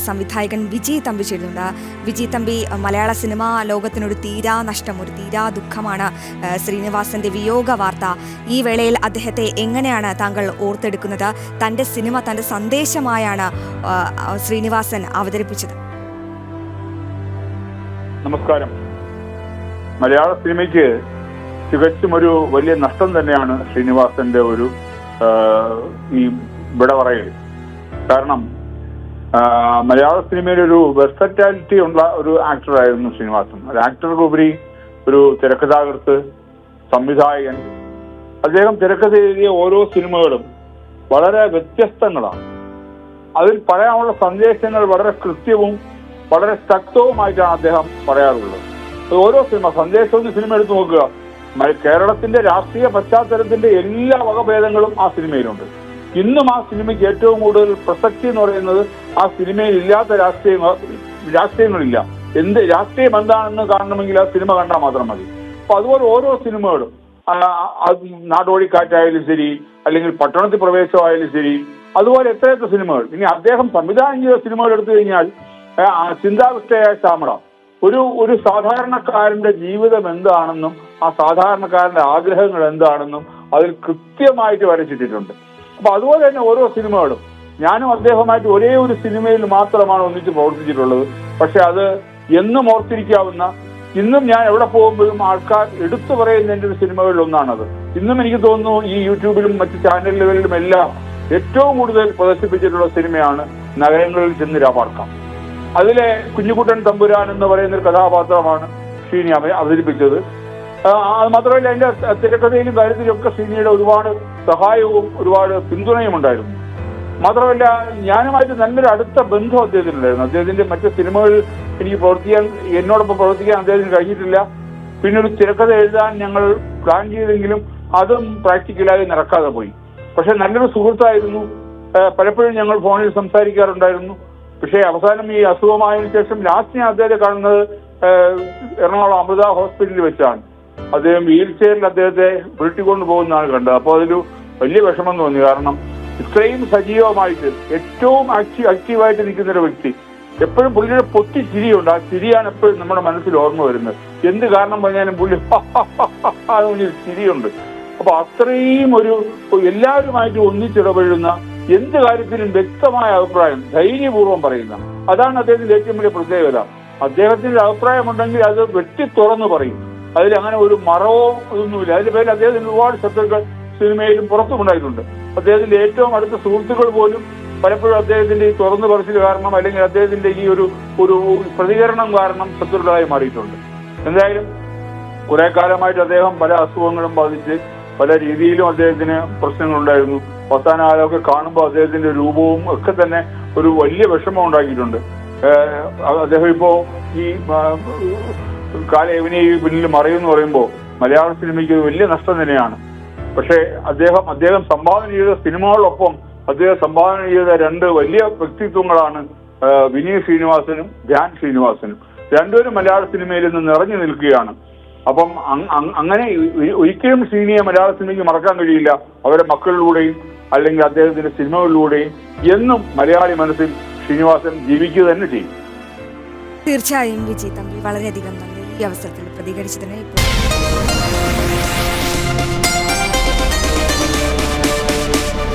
സംവിധായകൻ വിജയ് തമ്പി ചേരുന്നുണ്ട്. വിജയ് തമ്പി, മലയാള സിനിമാ ലോകത്തിനൊരു തീരാ നഷ്ടം, ഒരു തീരാ ദുഃഖമാണ് ശ്രീനിവാസന്റെ വിയോഗ വാർത്ത. ഈ വേളയിൽ അദ്ദേഹത്തെ എങ്ങനെയാണ് താങ്കൾ ഓർത്തെടുക്കുന്നത്? തൻ്റെ സിനിമ തൻ്റെ സന്ദേശമായാണ് ശ്രീനിവാസൻ അവതരിപ്പിച്ചത്. നമസ്കാരം. മലയാള സിനിമയ്ക്ക് തികച്ചും ഒരു വലിയ നഷ്ടം തന്നെയാണ് ശ്രീനിവാസന്റെ ഒരു ഈ വിടപറയൽ. കാരണം മലയാള സിനിമയിൽ ഒരു വെർസറ്റാലിറ്റി ഉള്ള ഒരു ആക്ടറായിരുന്നു ശ്രീനിവാസൻ. ഒരു ആക്ടർക്കുപരി ഒരു തിരക്കഥാകൃത്ത്, സംവിധായകൻ. അദ്ദേഹം തിരക്കഥ എഴുതിയ ഓരോ സിനിമകളും വളരെ വ്യത്യസ്തങ്ങളാണ്. അതിൽ പറയാനുള്ള സന്ദേശങ്ങൾ വളരെ കൃത്യവും വളരെ ശക്തവുമായിട്ടാണ് അദ്ദേഹം പറയാറുള്ളത്. ഓരോ സന്ദേശവും സിനിമ എടുത്തു നോക്കുക. കേരളത്തിന്റെ രാഷ്ട്രീയ പശ്ചാത്തലത്തിന്റെ എല്ലാ വകഭേദങ്ങളും ആ സിനിമയിലുണ്ട്. ഇന്നും ആ സിനിമയ്ക്ക് ഏറ്റവും കൂടുതൽ പ്രസക്തി എന്ന് പറയുന്നത് ആ സിനിമയിൽ ഇല്ലാത്ത രാഷ്ട്രീയങ്ങളില്ല. എന്ത് രാഷ്ട്രീയം എന്താണെന്ന് കാണണമെങ്കിൽ ആ സിനിമ കണ്ടാൽ മാത്രം മതി. അപ്പൊ അതുപോലെ ഓരോ സിനിമകളും, നാടോടിക്കാറ്റായാലും ശരി, അല്ലെങ്കിൽ പട്ടണത്തിൽ പ്രവേശമായാലും ശരി, അതുപോലെ എത്രയെത്ര സിനിമകൾ. ഇനി അദ്ദേഹം സംവിധാനം ചെയ്ത സിനിമകൾ എടുത്തു കഴിഞ്ഞാൽ ചിന്താവിഷ്ടയായ ശ്യാമള, ഒരു സാധാരണക്കാരന്റെ ജീവിതം എന്താണെന്നും ആ സാധാരണക്കാരന്റെ ആഗ്രഹങ്ങൾ എന്താണെന്നും അതിൽ കൃത്യമായിട്ട് വരച്ചിട്ടിട്ടുണ്ട്. അപ്പൊ അതുപോലെ തന്നെ ഓരോ സിനിമകളും, ഞാനും അദ്ദേഹമായിട്ട് ഒരേ ഒരു സിനിമയിൽ മാത്രമാണ് ഒന്നിച്ച് പ്രവർത്തിച്ചിട്ടുള്ളത്. പക്ഷെ അത് എന്നും ഓർത്തിരിക്കാവുന്ന, ഇന്നും ഞാൻ എവിടെ പോകുമ്പോഴും ആൾക്കാർ എടുത്തു പറയുന്ന എൻ്റെ ഒരു സിനിമകളിൽ ഒന്നാണത്. ഇന്നും എനിക്ക് തോന്നുന്നു ഈ യൂട്യൂബിലും മറ്റ് ചാനലുകളിലും എല്ലാം ഏറ്റവും കൂടുതൽ പ്രദർശിപ്പിച്ചിട്ടുള്ള സിനിമയാണ് നഗരങ്ങളിൽ ചെന്ന് രാപാർക്കാം. അതിലെ കുഞ്ഞുകുട്ടൻ തമ്പുരാൻ എന്ന് പറയുന്ന ഒരു കഥാപാത്രമാണ് ശ്രീനി അവതരിപ്പിച്ചത്. അത് മാത്രമല്ല, അതിന്റെ തിരക്കഥയിലും കാര്യത്തിലൊക്കെ ശ്രീനിയുടെ ഒരുപാട് സഹായവും ഒരുപാട് പിന്തുണയും ഉണ്ടായിരുന്നു. മാത്രമല്ല, ഞാനുമായിട്ട് നല്ലൊരു അടുത്ത ബന്ധം അദ്ദേഹത്തിനുണ്ടായിരുന്നു. അദ്ദേഹത്തിന്റെ മറ്റു സിനിമകളിൽ എന്നോടൊപ്പം പ്രവർത്തിക്കാൻ അദ്ദേഹത്തിന് കഴിഞ്ഞിട്ടില്ല. പിന്നെ ഒരു തിരക്കഥ എഴുതാൻ ഞങ്ങൾ പ്ലാൻ ചെയ്തെങ്കിലും അതും പ്രാക്ടിക്കലായി നടക്കാതെ പോയി. പക്ഷെ നല്ലൊരു സുഹൃത്തായിരുന്നു. പലപ്പോഴും ഞങ്ങൾ ഫോണിൽ സംസാരിക്കാറുണ്ടായിരുന്നു. പക്ഷേ അവസാനം ഈ അസുഖമായതിനു ശേഷം ലാസ്റ്റ് ഞാൻ അദ്ദേഹത്തെ കാണുന്നത് എറണാകുളം അമൃത ഹോസ്പിറ്റലിൽ വെച്ചാണ്. അദ്ദേഹം വീൽ ചെയറിൽ അദ്ദേഹത്തെ വീട്ടിക്കൊണ്ടു പോകുന്നതാണ് കണ്ടത്. അപ്പോൾ അതൊരു വലിയ വിഷമം തോന്നി. കാരണം ഇത്രയും സജീവമായിട്ട് ഏറ്റവും ആക്റ്റീവായിട്ട് നിൽക്കുന്ന ഒരു വ്യക്തി, എപ്പോഴും പുള്ളിയുടെ പൊട്ടി ചിരിയുണ്ട്. ആ ചിരിയാണ് എപ്പോഴും നമ്മുടെ മനസ്സിൽ ഓർമ്മ വരുന്നത്. എന്ത് കാരണം പറഞ്ഞാലും പുള്ളി ചിരിയുണ്ട്. അപ്പൊ അത്രയും എല്ലാവരുമായിട്ട് ഒന്നിച്ചിടപെടുന്ന, എന്ത് കാര്യത്തിലും വ്യക്തമായ അഭിപ്രായം ധൈര്യപൂർവ്വം പറയുന്ന, അതാണ് അദ്ദേഹത്തിന്റെ ഏറ്റവും വലിയ പ്രത്യേകത. അദ്ദേഹത്തിന്റെ അഭിപ്രായമുണ്ടെങ്കിൽ അത് വെട്ടി തുറന്നു പറയും. അതിൽ അങ്ങനെ ഒരു മറവോ ഇതൊന്നുമില്ല. അതിന്റെ പേരിൽ അദ്ദേഹത്തിന് ഒരുപാട് ശത്രുക്കൾ സിനിമയിലും പുറത്തുമുണ്ടായിട്ടുണ്ട്. അദ്ദേഹത്തിന്റെ ഏറ്റവും അടുത്ത സുഹൃത്തുക്കൾ പോലും പലപ്പോഴും അദ്ദേഹത്തിന്റെ ഈ തുറന്നു പറച്ചിൽ കാരണം, അല്ലെങ്കിൽ അദ്ദേഹത്തിന്റെ ഈ ഒരു പ്രതികരണം കാരണം ശത്രുക്കളായി മാറിയിട്ടുണ്ട്. എന്തായാലും കുറെ കാലമായിട്ട് അദ്ദേഹം പല അസുഖങ്ങളും ബാധിച്ച് പല രീതിയിലും അദ്ദേഹത്തിന് പ്രശ്നങ്ങളുണ്ടായിരുന്നു. അവസാനകാലമൊക്കെ കാണുമ്പോൾ അദ്ദേഹത്തിന്റെ രൂപവും ഒക്കെ തന്നെ ഒരു വലിയ വിഷമം ഉണ്ടാക്കിയിട്ടുണ്ട്. അദ്ദേഹം ഇപ്പോ ഈ കാലയവനെ പിന്നിൽ മറയെന്ന് പറയുമ്പോൾ മലയാള സിനിമയ്ക്ക് ഒരു വലിയ നഷ്ടം തന്നെയാണ്. പക്ഷേ അദ്ദേഹം സംഭാവന ചെയ്ത സിനിമകളൊപ്പം അദ്ദേഹം സംഭാവന ചെയ്ത രണ്ട് വലിയ വ്യക്തിത്വങ്ങളാണ് വിനീത് ശ്രീനിവാസനും ധ്യാൻ ശ്രീനിവാസനും. രണ്ടുപേരും മലയാള സിനിമയിൽ നിന്ന് നിറഞ്ഞു നിൽക്കുകയാണ്. അപ്പം അങ്ങനെ ഒരിക്കലും ശ്രീനിയെ മലയാള സിനിമയ്ക്ക് മറക്കാൻ കഴിയില്ല. അവരുടെ മക്കളിലൂടെയും അല്ലെങ്കിൽ അദ്ദേഹത്തിന്റെ സിനിമകളിലൂടെയും എന്നും മലയാളി മനസ്സിൽ ശ്രീനിവാസൻ ജീവിക്കുക തന്നെ ചെയ്യും. തീർച്ചയായും വിജയ് തമ്പി, വളരെയധികം നന്ദി ഈ അവസരത്തിൽ പ്രതികരിച്ചതിന്.